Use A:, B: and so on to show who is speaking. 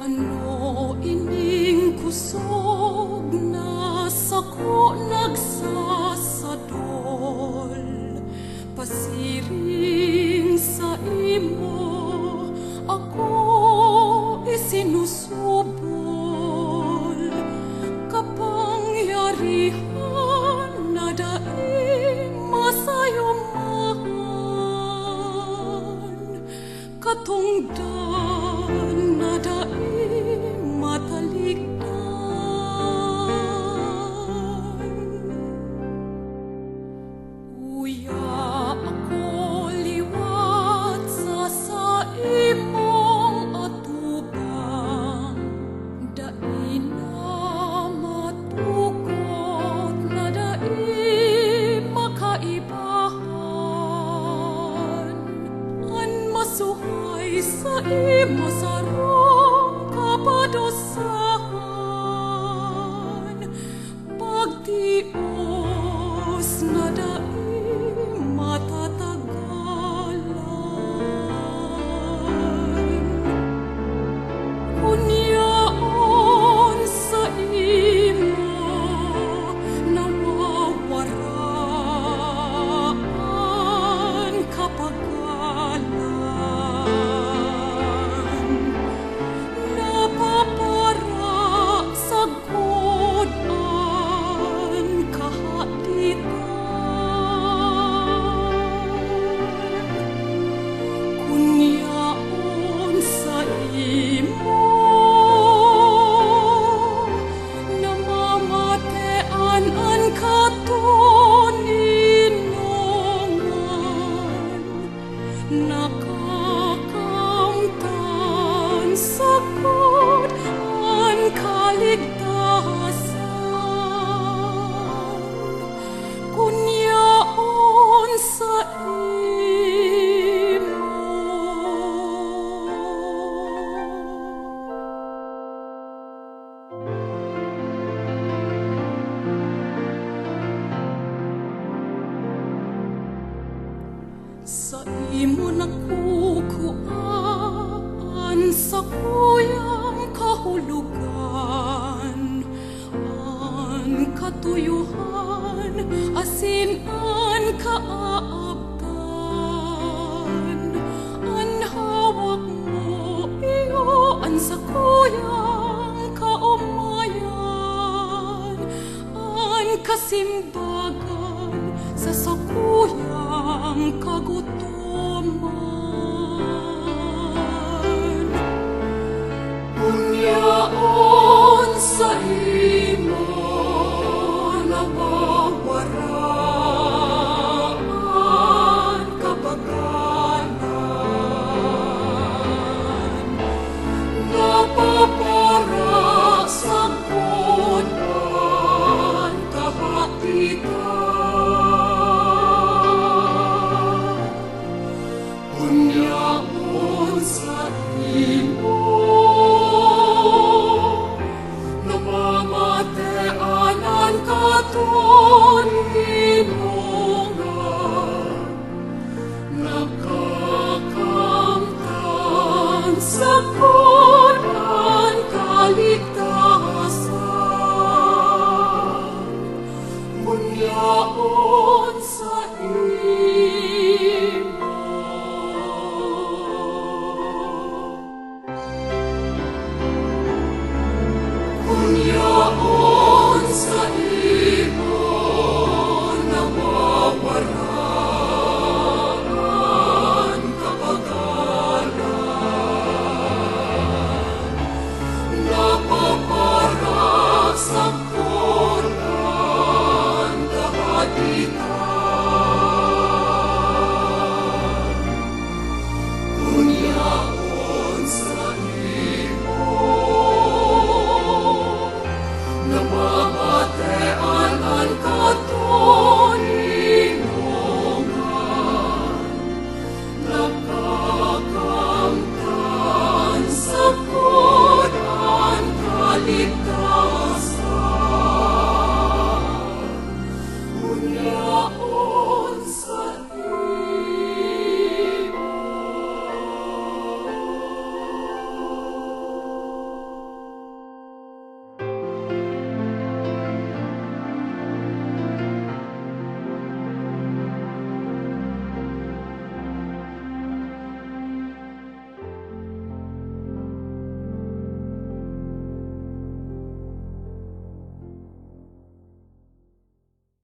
A: Ano ining kusog na sako nagsasadol, pasiring sa imo ako isinusubol. Kapangyarihan na daing masayumahan, katungdan na daing mataligdan. Uya ako liwat sa imong atubang, daing na matukot na daing makaibahan. An masuhay sa imo sarong kapadosahan, pagtios na daing matatagalan. Kunyaon sa imo nawawaraan kapagalan, napapara sa godan kahaditan. Kunyaon sa imo namamatean ang katuninongan, nakakamtan sa God ang kaligtasan. Kunyaon sa imo. Sa imo nakukuan sa kuyang kahulugan, an katuyuhan asin an kaabtan. An hawak mo iyo an sa kuyang kaumayan, an kasimbagan sa sakuyang kagutuman. Kunyaon sa imo nawawaraan kapagalan, napapara sa godan kahatitan. Kunyaon sa imo namamatean ang katuninongan, nakakamtan sa God ang kaligtasan. Kunyaon sa imo. Kunyaon sa imo nawawaraan kapagalan, napapara sa godan kahaditan. Kunyaon sa imo namamatean ang katuninongan, nakakamtan sa God ang kaligtasan. Kunyaon